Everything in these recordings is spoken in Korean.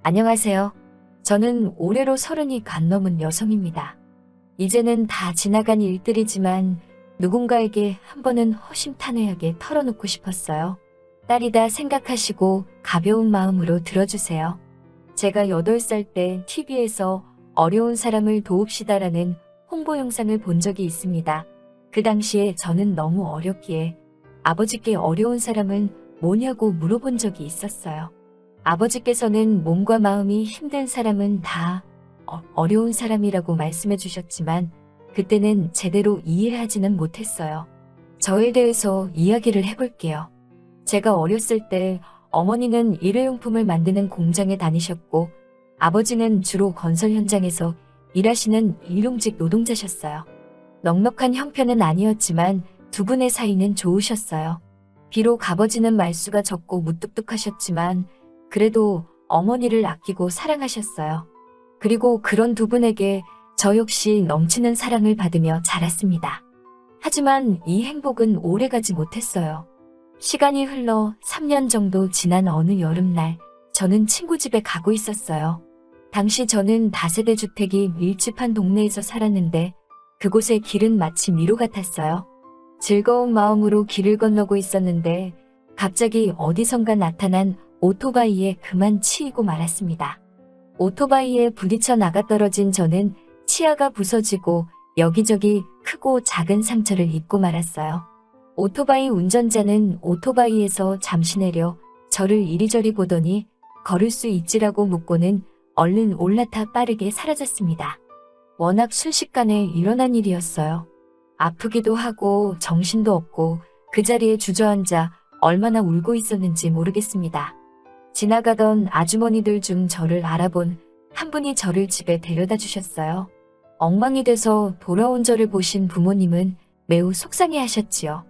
안녕하세요. 저는 올해로 30이 간 넘은 여성입니다. 이제는 다 지나간 일들이지만 누군가에게 한 번은 허심탄회하게 털어놓고 싶었어요. 딸이다 생각하시고 가벼운 마음으로 들어주세요. 제가 8살 때 TV에서 어려운 사람을 도웁시다라는 홍보 영상을 본 적이 있습니다. 그 당시에 저는 너무 어렸기에 아버지께 어려운 사람은 뭐냐고 물어본 적이 있었어요. 아버지께서는 몸과 마음이 힘든 사람은 다 어려운 사람이라고 말씀해 주셨지만 그때는 제대로 이해하지는 못했어요. 저에 대해서 이야기를 해볼게요. 제가 어렸을 때 어머니는 일회용품을 만드는 공장에 다니셨고 아버지는 주로 건설 현장에서 일하시는 일용직 노동자셨어요. 넉넉한 형편은 아니었지만 두 분의 사이는 좋으셨어요. 비록 아버지는 말수가 적고 무뚝뚝하셨지만 그래도 어머니를 아끼고 사랑하셨어요. 그리고 그런 두 분에게 저 역시 넘치는 사랑을 받으며 자랐습니다. 하지만 이 행복은 오래가지 못했어요. 시간이 흘러 3년 정도 지난 어느 여름날 저는 친구 집에 가고 있었어요. 당시 저는 다세대 주택이 밀집한 동네에서 살았는데 그곳의 길은 마치 미로 같았어요. 즐거운 마음으로 길을 건너고 있었는데 갑자기 어디선가 나타난 오토바이에 그만 치이고 말았습니다. 오토바이에 부딪혀 나가떨어진 저는 치아가 부서지고 여기저기 크고 작은 상처를 입고 말았어요. 오토바이 운전자는 오토바이에서 잠시 내려 저를 이리저리 보더니 걸을 수 있지라고 묻고는 얼른 올라타 빠르게 사라졌습니다. 워낙 순식간에 일어난 일이었어요. 아프기도 하고 정신도 없고 그 자리에 주저앉아 얼마나 울고 있었는지 모르겠습니다. 지나가던 아주머니들 중 저를 알아본 한 분이 저를 집에 데려다 주셨어요. 엉망이 돼서 돌아온 저를 보신 부모님은 매우 속상해 하셨지요.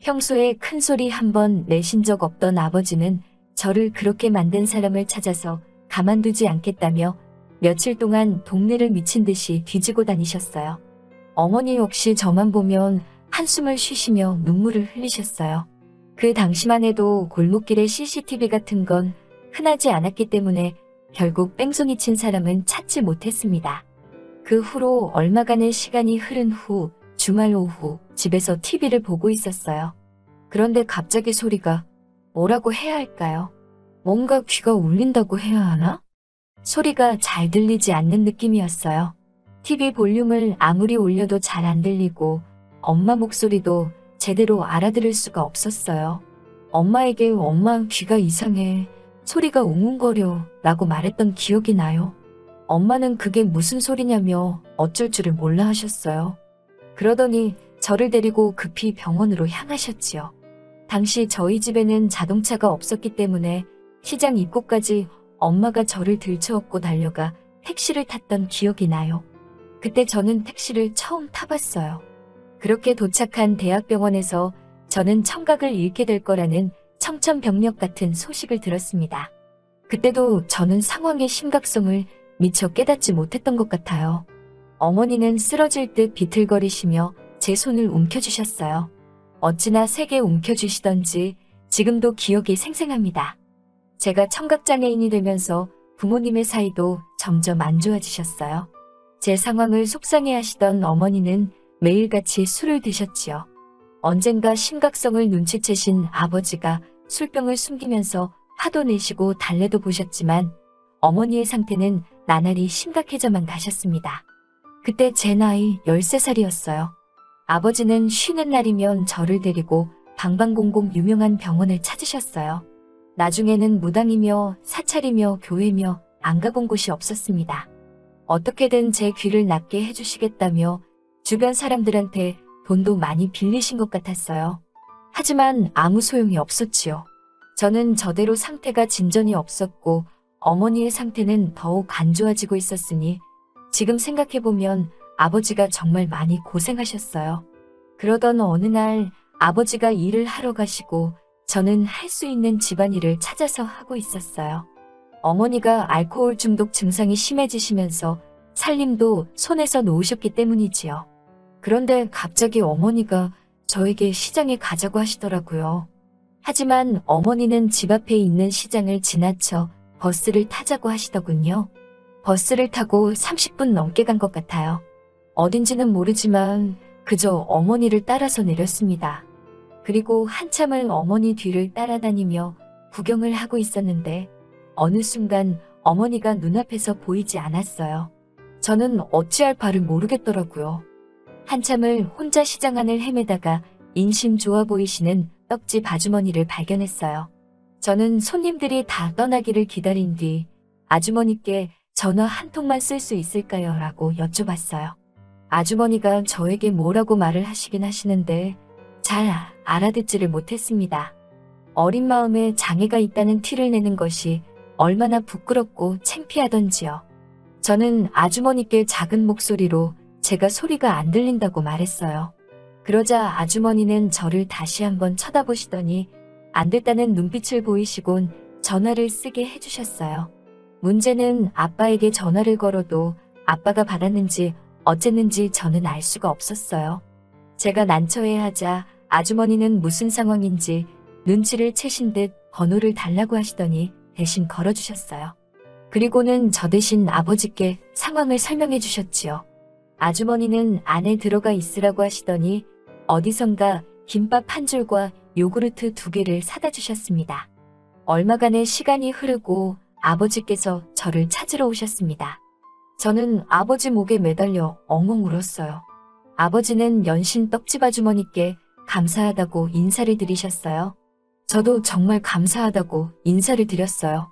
평소에 큰 소리 한 번 내신 적 없던 아버지는 저를 그렇게 만든 사람을 찾아서 가만두지 않겠다며 며칠 동안 동네를 미친 듯이 뒤지고 다니셨어요. 어머니 역시 저만 보면 한숨을 쉬시며 눈물을 흘리셨어요. 그 당시만 해도 골목길에 CCTV 같은 건 흔하지 않았기 때문에 결국 뺑소니 친 사람은 찾지 못했습니다. 그 후로 얼마간의 시간이 흐른 후 주말 오후 집에서 TV를 보고 있었어요. 그런데 갑자기 소리가 뭐라고 해야 할까요? 뭔가 귀가 울린다고 해야 하나? 소리가 잘 들리지 않는 느낌이었어요. TV 볼륨을 아무리 올려도 잘 안 들리고 엄마 목소리도 제대로 알아들을 수가 없었어요. 엄마에게 엄마 귀가 이상해. 소리가 웅웅거려 라고 말했던 기억이 나요. 엄마는 그게 무슨 소리냐며 어쩔 줄을 몰라 하셨어요. 그러더니 저를 데리고 급히 병원으로 향하셨지요. 당시 저희 집에는 자동차가 없었기 때문에 시장 입구까지 엄마가 저를 들쳐업고 달려가 택시를 탔던 기억이 나요. 그때 저는 택시를 처음 타봤어요. 그렇게 도착한 대학병원에서 저는 청각을 잃게 될 거라는 청천벽력 같은 소식을 들었습니다. 그때도 저는 상황의 심각성을 미처 깨닫지 못했던 것 같아요. 어머니는 쓰러질 듯 비틀거리시며 제 손을 움켜주셨어요. 어찌나 세게 움켜주시던지 지금도 기억이 생생합니다. 제가 청각장애인이 되면서 부모님의 사이도 점점 안 좋아지셨어요. 제 상황을 속상해하시던 어머니는 매일같이 술을 드셨지요. 언젠가 심각성을 눈치채신 아버지가 술병을 숨기면서 화도 내시고 달래도 보셨지만 어머니의 상태는 나날이 심각해져만 가셨습니다. 그때 제 나이 13살이었어요. 아버지는 쉬는 날이면 저를 데리고 방방곡곡 유명한 병원을 찾으셨어요. 나중에는 무당이며 사찰이며 교회며 안 가본 곳이 없었습니다. 어떻게든 제 귀를 낫게 해주시겠다며 주변 사람들한테 돈도 많이 빌리신 것 같았어요. 하지만 아무 소용이 없었지요. 저는 저대로 상태가 진전이 없었고 어머니의 상태는 더욱 안 좋아지고 있었으니 지금 생각해보면 아버지가 정말 많이 고생하셨어요. 그러던 어느 날 아버지가 일을 하러 가시고 저는 할 수 있는 집안일을 찾아서 하고 있었어요. 어머니가 알코올 중독 증상이 심해지시면서 살림도 손에서 놓으셨기 때문이지요. 그런데 갑자기 어머니가 저에게 시장에 가자고 하시더라고요. 하지만 어머니는 집 앞에 있는 시장을 지나쳐 버스를 타자고 하시더군요. 버스를 타고 30분 넘게 간 것 같아요. 어딘지는 모르지만 그저 어머니를 따라서 내렸습니다. 그리고 한참을 어머니 뒤를 따라다니며 구경을 하고 있었는데 어느 순간 어머니가 눈앞에서 보이지 않았어요. 저는 어찌할 바를 모르겠더라고요. 한참을 혼자 시장 안을 헤매다가 인심 좋아 보이시는 떡집 아주머니를 발견했어요. 저는 손님들이 다 떠나기를 기다린 뒤 아주머니께 전화 한 통만 쓸 수 있을까요? 라고 여쭤봤어요. 아주머니가 저에게 뭐라고 말을 하시긴 하시는데 잘 알아듣지를 못했습니다. 어린 마음에 장애가 있다는 티를 내는 것이 얼마나 부끄럽고 창피하던지요. 저는 아주머니께 작은 목소리로 제가 소리가 안 들린다고 말했어요. 그러자 아주머니는 저를 다시 한번 쳐다보시더니 안 됐다는 눈빛을 보이시곤 전화를 쓰게 해주셨어요. 문제는 아빠에게 전화를 걸어도 아빠가 받았는지 어쨌는지 저는 알 수가 없었어요. 제가 난처해하자 아주머니는 무슨 상황인지 눈치를 채신 듯 번호를 달라고 하시더니 대신 걸어주셨어요. 그리고는 저 대신 아버지께 상황을 설명해 주셨지요. 아주머니는 안에 들어가 있으라고 하시더니 어디선가 김밥 한 줄과 요구르트 2개를 사다 주셨습니다. 얼마간의 시간이 흐르고 아버지께서 저를 찾으러 오셨습니다. 저는 아버지 목에 매달려 엉엉 울었어요. 아버지는 연신 떡집 아주머니께 감사하다고 인사를 드리셨어요. 저도 정말 감사하다고 인사를 드렸어요.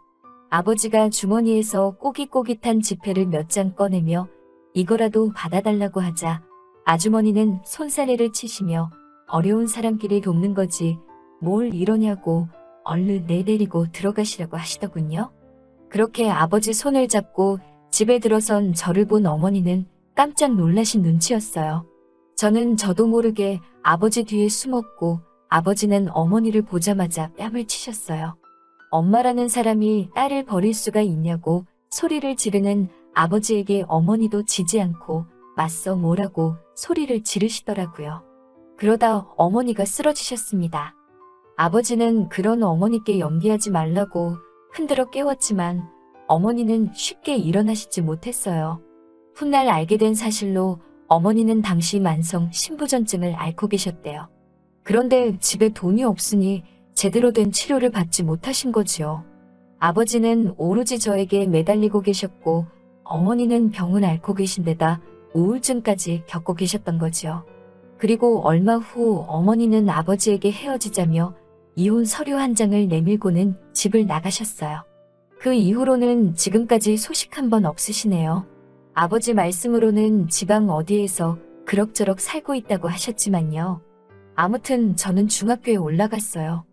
아버지가 주머니에서 꼬깃꼬깃한 지폐를 몇 장 꺼내며 이거라도 받아달라고 하자 아주머니는 손사래를 치시며 어려운 사람끼리 돕는 거지 뭘 이러냐고 얼른 내데리고 들어가시라고 하시더군요. 그렇게 아버지 손을 잡고 집에 들어선 저를 본 어머니는 깜짝 놀라신 눈치였어요. 저는 저도 모르게 아버지 뒤에 숨었고 아버지는 어머니를 보자마자 뺨을 치셨어요. 엄마라는 사람이 딸을 버릴 수가 있냐고 소리를 지르는 아버지에게 어머니도 지지 않고 맞서 뭐라고 소리를 지르시더라고요. 그러다 어머니가 쓰러지셨습니다. 아버지는 그런 어머니께 연기하지 말라고 흔들어 깨웠지만 어머니는 쉽게 일어나시지 못했어요. 훗날 알게 된 사실로 어머니는 당시 만성 신부전증을 앓고 계셨대요. 그런데 집에 돈이 없으니 제대로 된 치료를 받지 못하신 거지요. 아버지는 오로지 저에게 매달리고 계셨고 어머니는 병을 앓고 계신 데다 우울증까지 겪고 계셨던 거지요. 그리고 얼마 후 어머니는 아버지에게 헤어지자며 이혼 서류 한 장을 내밀고는 집을 나가셨어요. 그 이후로는 지금까지 소식 한 번 없으시네요. 아버지 말씀으로는 지방 어디에서 그럭저럭 살고 있다고 하셨지만요. 아무튼 저는 중학교에 올라갔어요.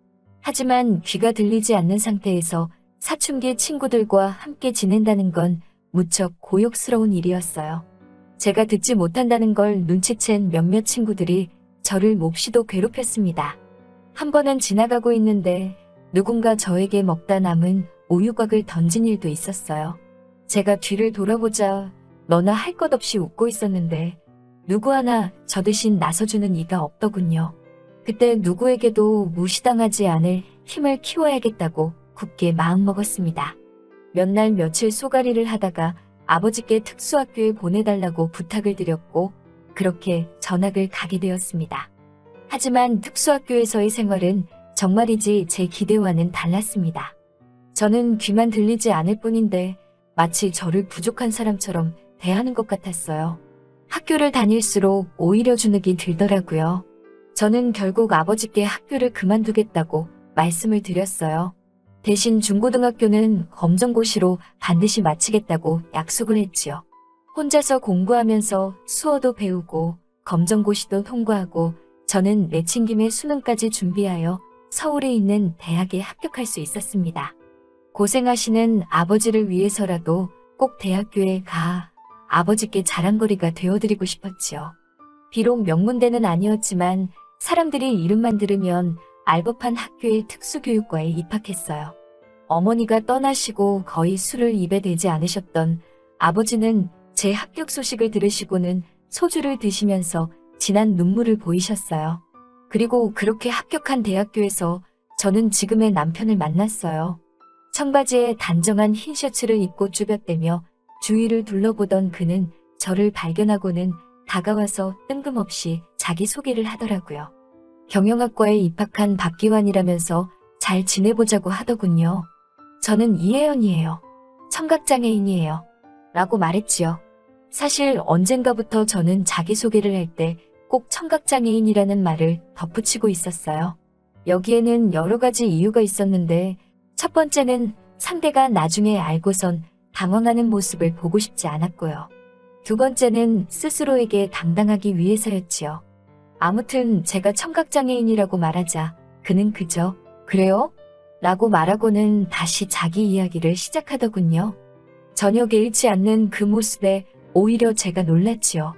하지만 귀가 들리지 않는 상태에서 사춘기 친구들과 함께 지낸다는 건 무척 고역스러운 일이었어요. 제가 듣지 못한다는 걸 눈치챈 몇몇 친구들이 저를 몹시도 괴롭혔습니다. 한 번은 지나가고 있는데 누군가 저에게 먹다 남은 우유곽을 던진 일도 있었어요. 제가 뒤를 돌아보자 너나 할 것 없이 웃고 있었는데 누구 하나 저 대신 나서주는 이가 없더군요. 그때 누구에게도 무시당하지 않을 힘을 키워야겠다고 굳게 마음먹었습니다. 몇 날 며칠 쏘가리를 하다가 아버지께 특수학교에 보내달라고 부탁을 드렸고 그렇게 전학을 가게 되었습니다. 하지만 특수학교에서의 생활은 정말이지 제 기대와는 달랐습니다. 저는 귀만 들리지 않을 뿐인데 마치 저를 부족한 사람처럼 대하는 것 같았어요. 학교를 다닐수록 오히려 주눅이 들더라고요. 저는 결국 아버지께 학교를 그만두겠다고 말씀을 드렸어요. 대신 중고등학교는 검정고시로 반드시 마치겠다고 약속을 했지요. 혼자서 공부하면서 수어도 배우고 검정고시도 통과하고 저는 내친김에 수능까지 준비하여 서울에 있는 대학에 합격할 수 있었습니다. 고생하시는 아버지를 위해서라도 꼭 대학교에 가 아버지께 자랑거리가 되어드리고 싶었지요. 비록 명문대는 아니었지만 사람들이 이름만 들으면 알 법한 학교의 특수교육과에 입학했어요. 어머니가 떠나시고 거의 술을 입에 대지 않으셨던 아버지는 제 합격 소식을 들으시고는 소주를 드시면서 진한 눈물을 보이셨어요. 그리고 그렇게 합격한 대학교에서 저는 지금의 남편을 만났어요. 청바지에 단정한 흰 셔츠를 입고 쭈뼛대며 주위를 둘러보던 그는 저를 발견하고는 다가와서 뜬금없이 자기소개를 하더라고요. 경영학과에 입학한 박기환이라면서 잘 지내보자고 하더군요. 저는 이혜연이에요. 청각장애인이에요. 라고 말했지요. 사실 언젠가부터 저는 자기소개를 할 때 꼭 청각장애인이라는 말을 덧붙이고 있었어요. 여기에는 여러 가지 이유가 있었는데 첫 번째는 상대가 나중에 알고선 당황하는 모습을 보고 싶지 않았고요. 두 번째는 스스로에게 당당하기 위해서였지요. 아무튼 제가 청각장애인이라고 말하자 그는 그저 그래요? 라고 말하고는 다시 자기 이야기를 시작하더군요. 전혀 개의치 않는 그 모습에 오히려 제가 놀랐지요.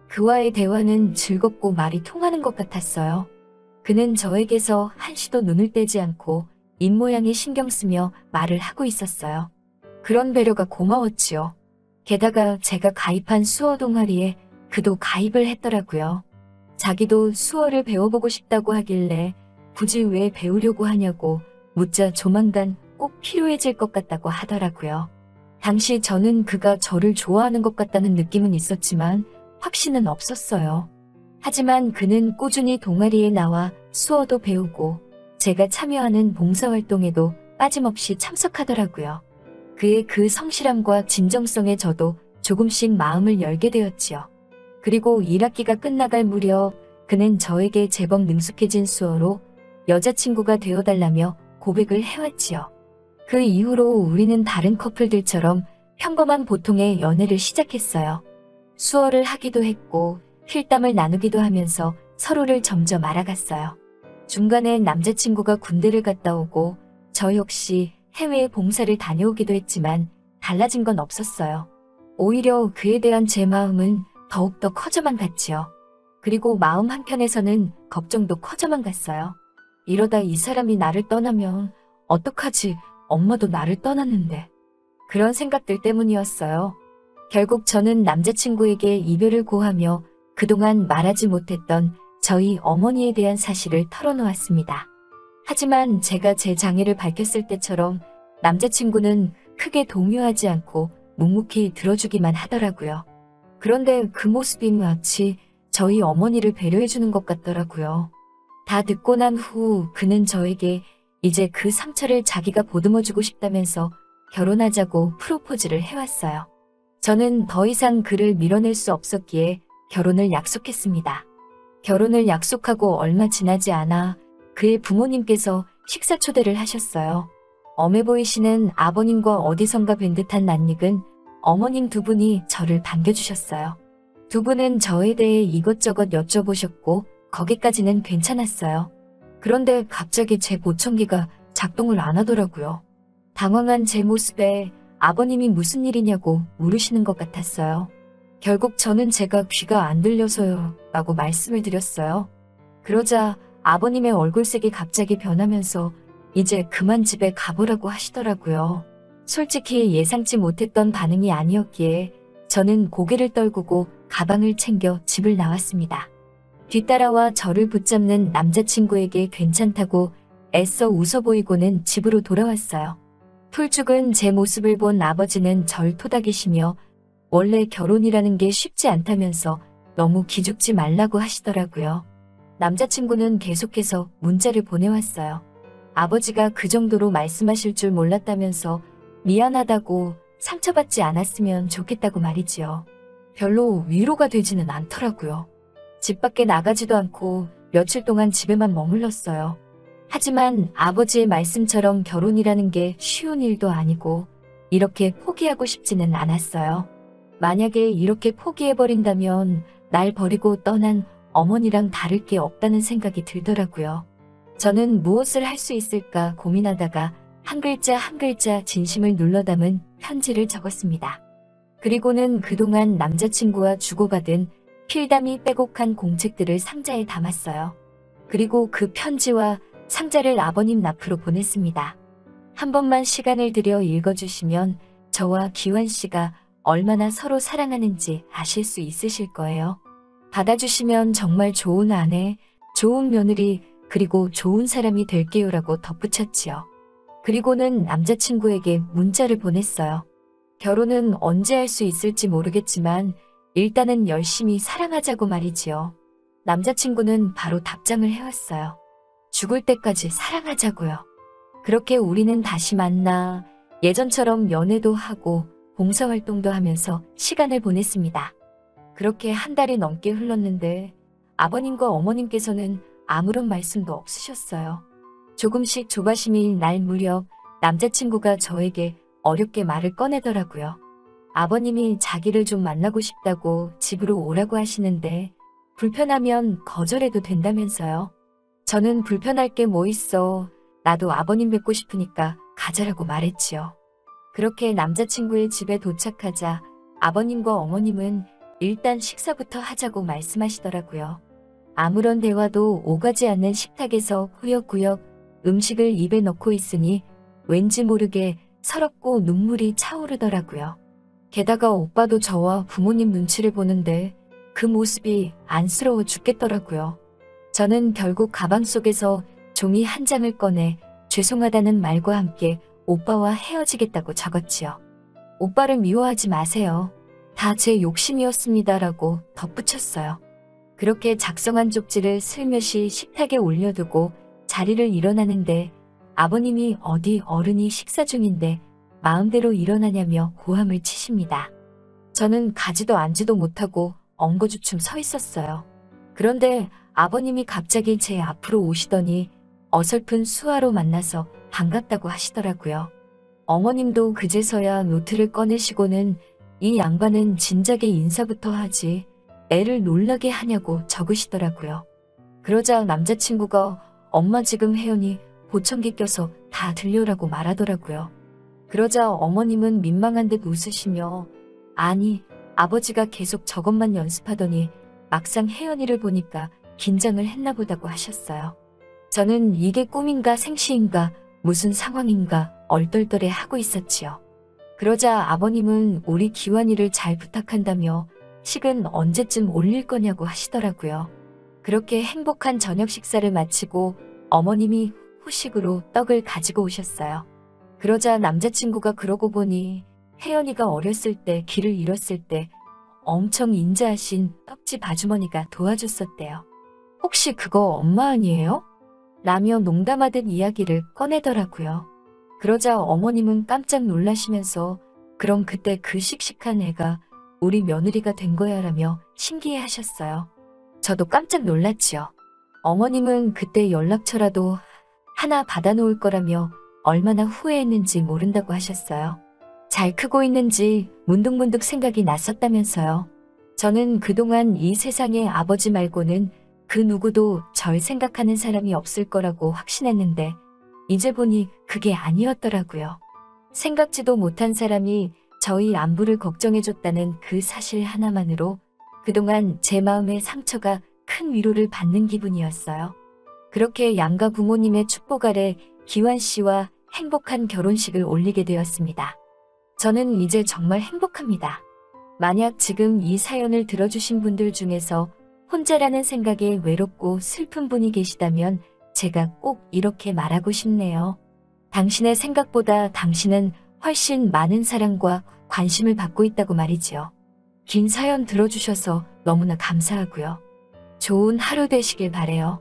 그와의 대화는 즐겁고 말이 통하는 것 같았어요. 그는 저에게서 한시도 눈을 떼지 않고 입모양에 신경 쓰며 말을 하고 있었어요. 그런 배려가 고마웠지요. 게다가 제가 가입한 수어 동아리에 그도 가입을 했더라고요. 자기도 수어를 배워보고 싶다고 하길래 굳이 왜 배우려고 하냐고 묻자 조만간 꼭 필요해질 것 같다고 하더라고요. 당시 저는 그가 저를 좋아하는 것 같다는 느낌은 있었지만 확신은 없었어요. 하지만 그는 꾸준히 동아리에 나와 수어도 배우고 제가 참여하는 봉사활동에도 빠짐없이 참석하더라고요. 그의 그 성실함과 진정성에 저도 조금씩 마음을 열게 되었지요. 그리고 1학기가 끝나갈 무렵 그는 저에게 제법 능숙해진 수어로 여자친구가 되어달라며 고백을 해왔지요. 그 이후로 우리는 다른 커플들처럼 평범한 보통의 연애를 시작했어요. 수어를 하기도 했고 필담을 나누기도 하면서 서로를 점점 알아갔어요. 중간에 남자친구가 군대를 갔다 오고 저 역시 해외에 봉사를 다녀오기도 했지만 달라진 건 없었어요. 오히려 그에 대한 제 마음은 더욱더 커져만 갔지요. 그리고 마음 한편에서는 걱정도 커져만 갔어요. 이러다 이 사람이 나를 떠나면 어떡하지? 엄마도 나를 떠났는데. 그런 생각들 때문이었어요. 결국 저는 남자친구에게 이별을 고하며 그동안 말하지 못했던 저희 어머니에 대한 사실을 털어놓았습니다. 하지만 제가 제 장애를 밝혔을 때처럼 남자친구는 크게 동요하지 않고 묵묵히 들어주기만 하더라고요. 그런데 그 모습이 마치 저희 어머니를 배려해주는 것 같더라고요. 다 듣고 난 후 그는 저에게 이제 그 상처를 자기가 보듬어주고 싶다면서 결혼하자고 프로포즈를 해왔어요. 저는 더 이상 그를 밀어낼 수 없었기에 결혼을 약속했습니다. 결혼을 약속하고 얼마 지나지 않아 그의 부모님께서 식사 초대를 하셨어요. 엄해 보이시는 아버님과 어디선가 뵌 듯한 낯익은 어머님 두 분이 저를 반겨주셨어요. 두 분은 저에 대해 이것저것 여쭤보셨고 거기까지는 괜찮았어요. 그런데 갑자기 제 보청기가 작동을 안 하더라고요. 당황한 제 모습에 아버님이 무슨 일이냐고 물으시는 것 같았어요. 결국 저는 제가 귀가 안 들려서요 라고 말씀을 드렸어요. 그러자 아버님의 얼굴색이 갑자기 변하면서 이제 그만 집에 가보라고 하시더라고요. 솔직히 예상치 못했던 반응이 아니었기에 저는 고개를 떨구고 가방을 챙겨 집을 나왔습니다. 뒤따라와 저를 붙잡는 남자친구에게 괜찮다고 애써 웃어 보이고는 집으로 돌아왔어요. 풀죽은 제 모습을 본 아버지는 절 토닥이시며 원래 결혼이라는 게 쉽지 않다면서 너무 기죽지 말라고 하시더라고요. 남자친구는 계속해서 문자를 보내왔어요. 아버지가 그 정도로 말씀하실 줄 몰랐다면서 미안하다고 상처받지 않았으면 좋겠다고 말이지요. 별로 위로가 되지는 않더라고요. 집 밖에 나가지도 않고 며칠 동안 집에만 머물렀어요. 하지만 아버지의 말씀처럼 결혼이라는 게 쉬운 일도 아니고 이렇게 포기하고 싶지는 않았어요. 만약에 이렇게 포기해버린다면 날 버리고 떠난 어머니랑 다를 게 없다는 생각이 들더라고요. 저는 무엇을 할 수 있을까 고민하다가 한 글자 한 글자 진심을 눌러 담은 편지를 적었습니다. 그리고는 그동안 남자친구와 주고받은 필담이 빼곡한 공책들을 상자에 담았어요. 그리고 그 편지와 상자를 아버님 앞으로 보냈습니다. 한 번만 시간을 들여 읽어주시면 저와 기환 씨가 얼마나 서로 사랑하는지 아실 수 있으실 거예요. 받아주시면 정말 좋은 아내, 좋은 며느리, 그리고 좋은 사람이 될게요라고 덧붙였지요. 그리고는 남자친구에게 문자를 보냈어요. 결혼은 언제 할 수 있을지 모르겠지만 일단은 열심히 사랑하자고 말이지요. 남자친구는 바로 답장을 해왔어요. 죽을 때까지 사랑하자고요. 그렇게 우리는 다시 만나 예전처럼 연애도 하고 봉사활동도 하면서 시간을 보냈습니다. 그렇게 한 달이 넘게 흘렀는데 아버님과 어머님께서는 아무런 말씀도 없으셨어요. 조금씩 조바심이 날 무렵 남자친구가 저에게 어렵게 말을 꺼내더라고요. 아버님이 자기를 좀 만나고 싶다고 집으로 오라고 하시는데 불편하면 거절해도 된다면서요. 저는 불편할 게 뭐 있어. 나도 아버님 뵙고 싶으니까 가자라고 말했지요. 그렇게 남자친구의 집에 도착하자 아버님과 어머님은 일단 식사부터 하자고 말씀하시더라고요. 아무런 대화도 오가지 않는 식탁에서 꾸역꾸역 음식을 입에 넣고 있으니 왠지 모르게 서럽고 눈물이 차오르더라고요. 게다가 오빠도 저와 부모님 눈치를 보는데 그 모습이 안쓰러워 죽겠더라고요. 저는 결국 가방 속에서 종이 한 장을 꺼내 죄송하다는 말과 함께 오빠와 헤어지겠다고 적었지요. 오빠를 미워하지 마세요. 다 제 욕심이었습니다라고 덧붙였어요. 그렇게 작성한 쪽지를 슬며시 식탁에 올려두고 자리를 일어나는데 아버님이 어디 어른이 식사 중인데 마음대로 일어나냐며 고함을 치십니다. 저는 가지도 앉지도 못하고 엉거주춤 서 있었어요. 그런데 아버님이 갑자기 제 앞으로 오시더니 어설픈 수화로 만나서 반갑다고 하시더라고요. 어머님도 그제서야 노트를 꺼내시고는 이 양반은 진작에 인사부터 하지 애를 놀라게 하냐고 적으시더라고요. 그러자 남자친구가 엄마 지금 혜연이 보청기 껴서 다 들려라고 말하더라고요. 그러자 어머님은 민망한 듯 웃으시며 아니 아버지가 계속 저것만 연습하더니 막상 혜연이를 보니까 긴장을 했나 보다고 하셨어요. 저는 이게 꿈인가 생시인가 무슨 상황인가 얼떨떨해 하고 있었지요. 그러자 아버님은 우리 기완이를 잘 부탁한다며 식은 언제쯤 올릴 거냐고 하시더라고요. 그렇게 행복한 저녁 식사를 마치고 어머님이 후식으로 떡을 가지고 오셨어요. 그러자 남자친구가 그러고 보니 혜연이가 어렸을 때 길을 잃었을 때 엄청 인자하신 떡집 아주머니가 도와줬었대요. 혹시 그거 엄마 아니에요? 라며 농담하듯 이야기를 꺼내더라고요. 그러자 어머님은 깜짝 놀라시면서 그럼 그때 그 씩씩한 애가 우리 며느리가 된 거야 라며 신기해하셨어요. 저도 깜짝 놀랐지요. 어머님은 그때 연락처라도 하나 받아놓을 거라며 얼마나 후회했는지 모른다고 하셨어요. 잘 크고 있는지 문득문득 생각이 났었다면서요. 저는 그동안 이 세상에 아버지 말고는 그 누구도 절 생각하는 사람이 없을 거라고 확신했는데 이제 보니 그게 아니었더라고요. 생각지도 못한 사람이 저희 안부를 걱정해줬다는 그 사실 하나만으로 그동안 제 마음의 상처가 큰 위로를 받는 기분이었어요. 그렇게 양가 부모님의 축복 아래 기완 씨와 행복한 결혼식을 올리게 되었습니다. 저는 이제 정말 행복합니다. 만약 지금 이 사연을 들어주신 분들 중에서 혼자라는 생각에 외롭고 슬픈 분이 계시다면 제가 꼭 이렇게 말하고 싶네요. 당신의 생각보다 당신은 훨씬 많은 사랑과 관심을 받고 있다고 말이지요. 긴 사연 들어주셔서 너무나 감사하고요. 좋은 하루 되시길 바래요.